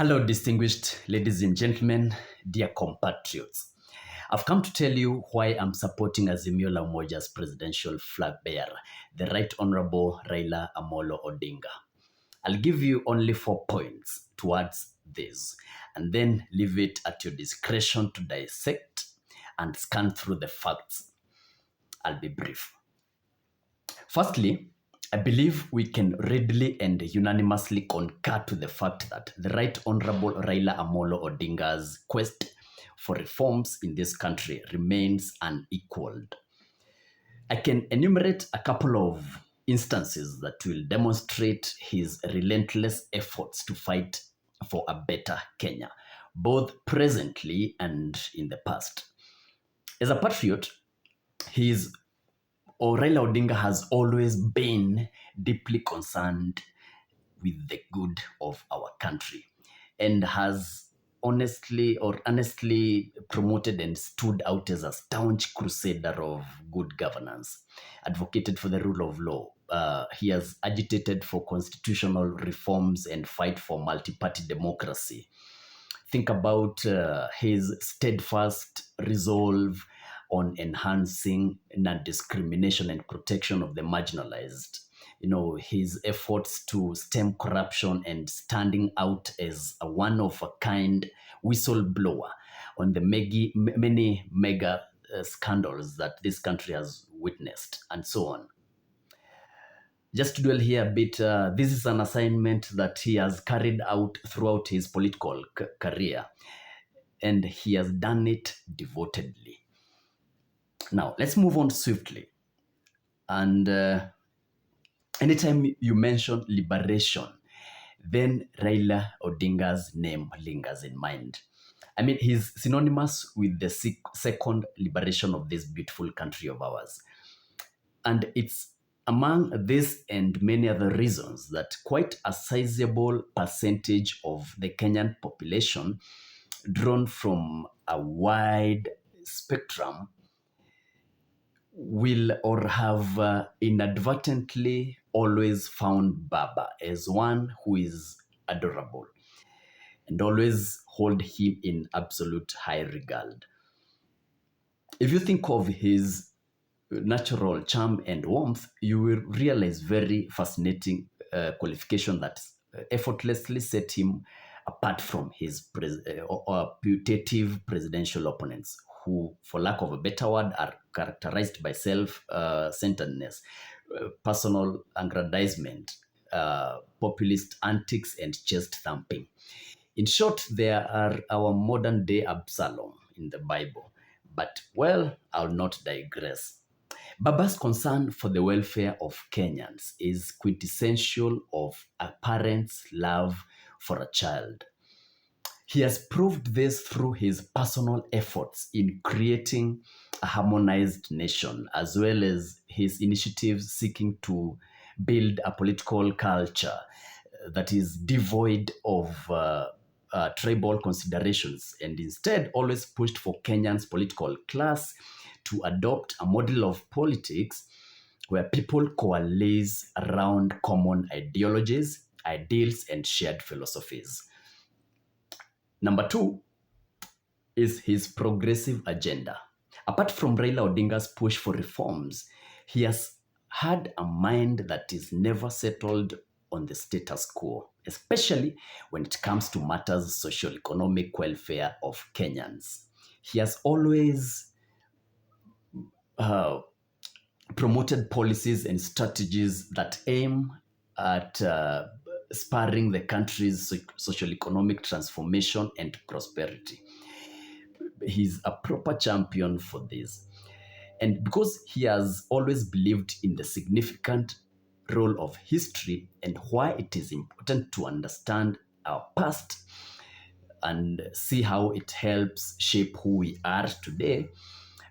Hello, distinguished ladies and gentlemen, dear compatriots. I've come to tell you why I'm supporting Azimio la Umoja's presidential flag bearer, the Right Honorable Raila Amollo Odinga. I'll give you only 4 points towards this, and then leave it at your discretion to dissect and scan through the facts. I'll be brief. Firstly, I believe we can readily and unanimously concur to the fact that the Right Honorable Raila Amollo Odinga's quest for reforms in this country remains unequaled. I can enumerate a couple of instances that will demonstrate his relentless efforts to fight for a better Kenya, both presently and in the past. As a patriot, Raila Odinga has always been deeply concerned with the good of our country and has honestly promoted and stood out as a staunch crusader of good governance, advocated for the rule of law. He has agitated for constitutional reforms and fight for multi-party democracy. Think about his steadfast resolve on enhancing non-discrimination and protection of the marginalized. His efforts to stem corruption and standing out as a one-of-a-kind whistleblower on the many mega scandals that this country has witnessed, and so on. Just to dwell here a bit, this is an assignment that he has carried out throughout his political career, and he has done it devotedly. Now, let's move on swiftly. And anytime you mention liberation, then Raila Odinga's name lingers in mind. I mean, he's synonymous with the second liberation of this beautiful country of ours. And it's among this and many other reasons that quite a sizable percentage of the Kenyan population, drawn from a wide spectrum, will or have inadvertently always found Baba as one who is adorable and always hold him in absolute high regard. If you think of his natural charm and warmth, you will realize very fascinating qualification that effortlessly set him apart from his putative presidential opponents, who, for lack of a better word, are characterized by self-centeredness, personal aggrandizement, populist antics, and chest thumping. In short, they are our modern-day Absalom in the Bible. But, well, I'll not digress. Baba's concern for the welfare of Kenyans is quintessential of a parent's love for a child. He has proved this through his personal efforts in creating a harmonized nation, as well as his initiatives seeking to build a political culture that is devoid of tribal considerations, and instead always pushed for Kenyan's political class to adopt a model of politics where people coalesce around common ideologies, ideals, and shared philosophies. Number 2 is his progressive agenda. Apart from Raila Odinga's push for reforms, he has had a mind that is never settled on the status quo, especially when it comes to matters socio-economic welfare of Kenyans. He has always promoted policies and strategies that aim at spurring the country's social-economic transformation and prosperity. He's a proper champion for this. And because he has always believed in the significant role of history and why it is important to understand our past and see how it helps shape who we are today,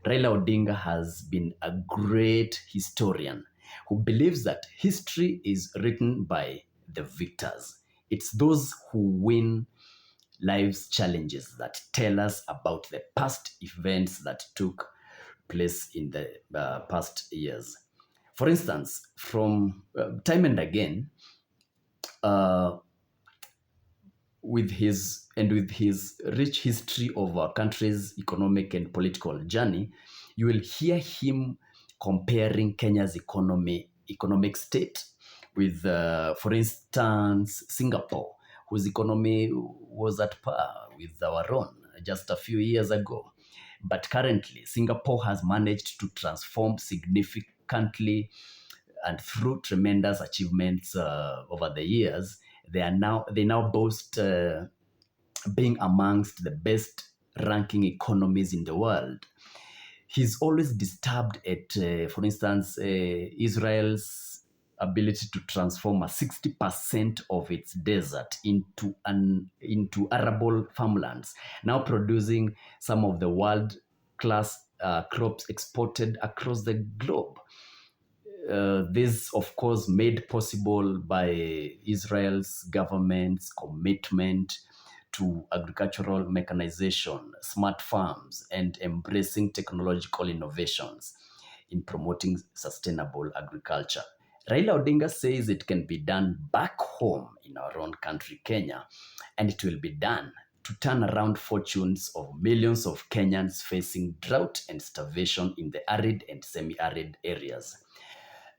Raila Odinga has been a great historian who believes that history is written by the victors. It's those who win life's challenges that tell us about the past events that took place in the past years. For instance, from time and again, with his rich history of our country's economic and political journey, you will hear him comparing Kenya's economic state with, for instance, Singapore, whose economy was at par with our own just a few years ago. But currently, Singapore has managed to transform significantly, and through tremendous achievements over the years, they now boast being amongst the best ranking economies in the world. He's always disturbed at, for instance, Israel's ability to transform 60% of its desert into arable farmlands, now producing some of the world class crops exported across the globe. This, of course, made possible by Israel's government's commitment to agricultural mechanization, smart farms, and embracing technological innovations in promoting sustainable agriculture. Raila Odinga says it can be done back home in our own country, Kenya, and it will be done to turn around fortunes of millions of Kenyans facing drought and starvation in the arid and semi-arid areas.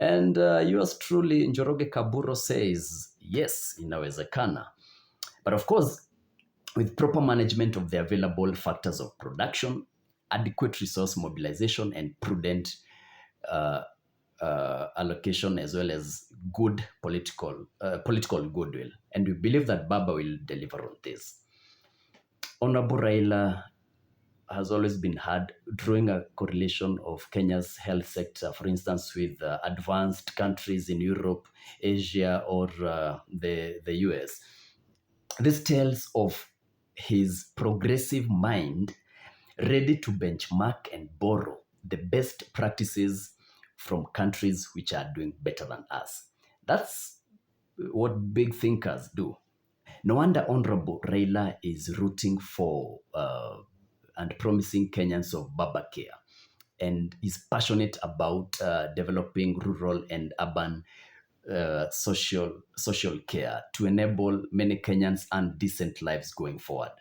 And yours truly, Njoroge Kaburo, says, yes, inawezekana. But of course, with proper management of the available factors of production, adequate resource mobilization, and prudent allocation, as well as good political goodwill. And we believe that Baba will deliver on this. Honorable Raila has always been heard drawing a correlation of Kenya's health sector, for instance, with advanced countries in Europe, Asia, or the US. This tells of his progressive mind, ready to benchmark and borrow the best practices from countries which are doing better than us. That's what big thinkers do. No wonder Honorable Raila is rooting for and promising Kenyans of Baba Care, and is passionate about developing rural and urban social care to enable many Kenyans and decent lives going forward.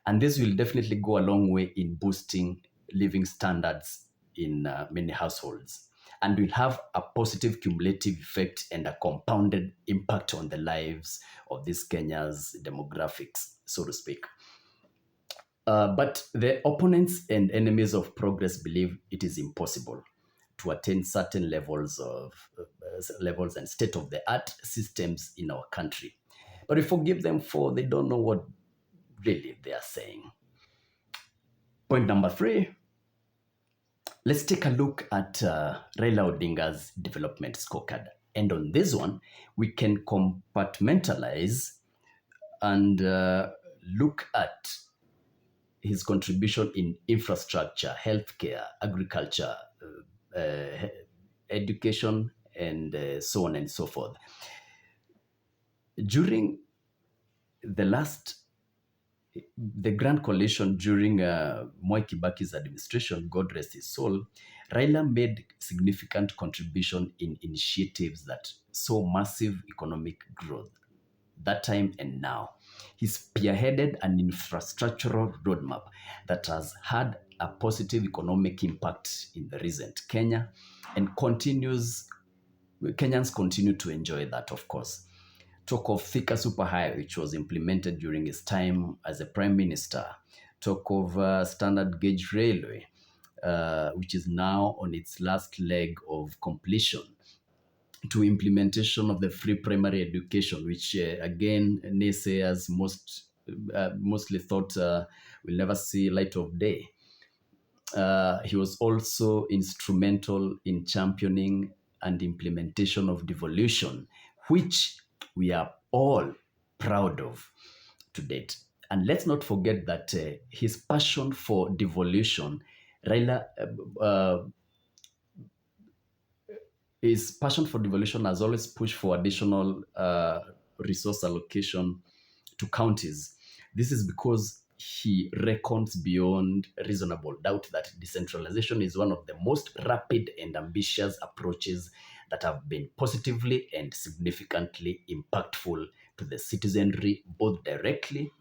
And this will definitely go a long way in boosting living standards in many households, and will have a positive cumulative effect and a compounded impact on the lives of these Kenya's demographics, so to speak. But the opponents and enemies of progress believe it is impossible to attain certain levels and state-of-the-art systems in our country. But we forgive them, for they don't know what really they are saying. Point number 3, let's take a look at Raila Odinga's development scorecard. And on this one, we can compartmentalize and look at his contribution in infrastructure, healthcare, agriculture, education, and so on and so forth. During the Grand Coalition during Mwai Kibaki's administration, God rest his soul, Raila made significant contribution in initiatives that saw massive economic growth that time and now. He spearheaded an infrastructural roadmap that has had a positive economic impact in the recent Kenya, and Kenyans continue to enjoy that, of course. Talk of Thika Superhighway, which was implemented during his time as a prime minister. Talk of standard gauge railway, which is now on its last leg of completion, to implementation of the free primary education, which again, naysayers mostly thought will never see light of day. He was also instrumental in championing and implementation of devolution, which we are all proud of to date. And let's not forget that his passion for devolution, Raila, his passion for devolution has always pushed for additional resource allocation to counties. This is because he reckons beyond reasonable doubt that decentralization is one of the most rapid and ambitious approaches that have been positively and significantly impactful to the citizenry, both directly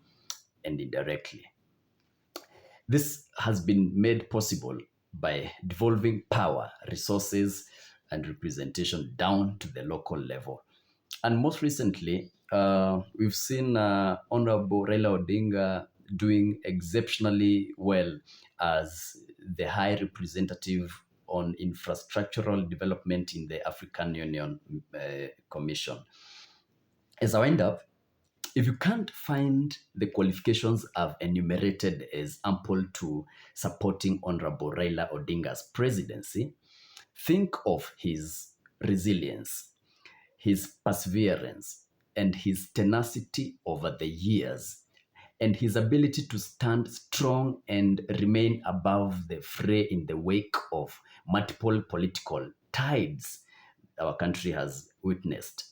and indirectly. This has been made possible by devolving power, resources, and representation down to the local level. And most recently, we've seen Honorable Raila Odinga doing exceptionally well as the High Representative on Infrastructural Development in the African Union Commission. As I wind up, if you can't find the qualifications I've enumerated as ample to supporting Honorable Raila Odinga's presidency, think of his resilience, his perseverance, and his tenacity over the years, and his ability to stand strong and remain above the fray in the wake of multiple political tides our country has witnessed.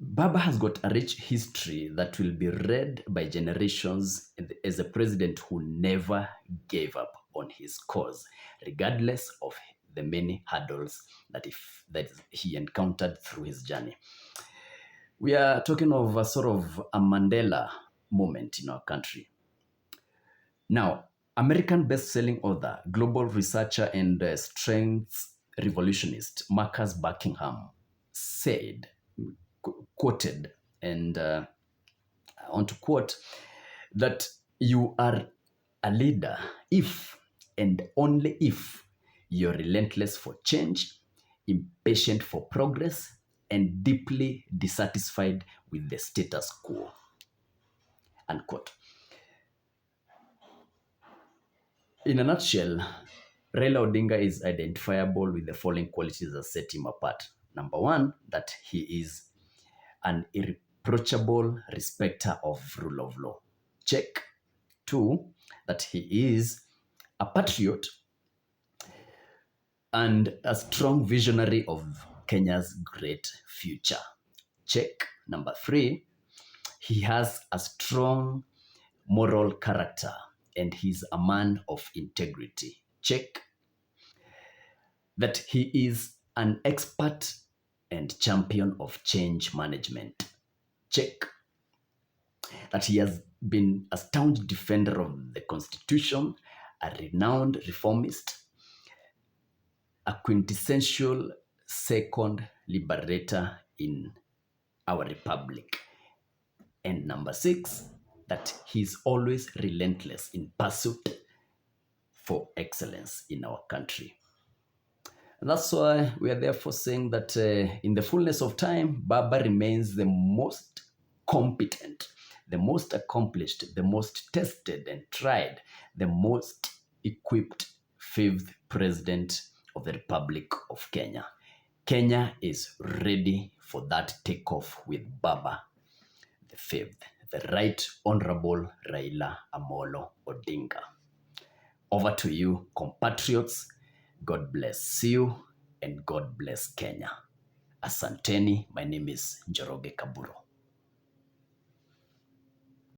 Baba has got a rich history that will be read by generations as a president who never gave up on his cause, regardless of the many hurdles that he encountered through his journey. We are talking of a sort of a Mandela moment in our country. Now, American best-selling author, global researcher, and strength revolutionist Marcus Buckingham said, quoted, and I want to quote, that you are a leader if and only if you're relentless for change, impatient for progress, and deeply dissatisfied with the status quo. Unquote. In a nutshell, Raila Odinga is identifiable with the following qualities that set him apart. Number one, that he is an irreproachable respecter of rule of law. Check. Two, that he is a patriot and a strong visionary of Kenya's great future. Check. Number three, he has a strong moral character and he's a man of integrity. Check. That he is an expert and champion of change management. Check. That he has been a staunch defender of the Constitution, a renowned reformist, a quintessential second liberator in our republic. And number six, that he's always relentless in pursuit for excellence in our country. And that's why we are therefore saying that in the fullness of time, Baba remains the most competent, the most accomplished, the most tested and tried, the most equipped fifth president of the Republic of Kenya. Kenya is ready for that takeoff with Baba the fifth, the Right Honorable Raila Amollo Odinga. Over to you, compatriots. God bless you and God bless Kenya. Asanteni, my name is Njoroge Kaburo.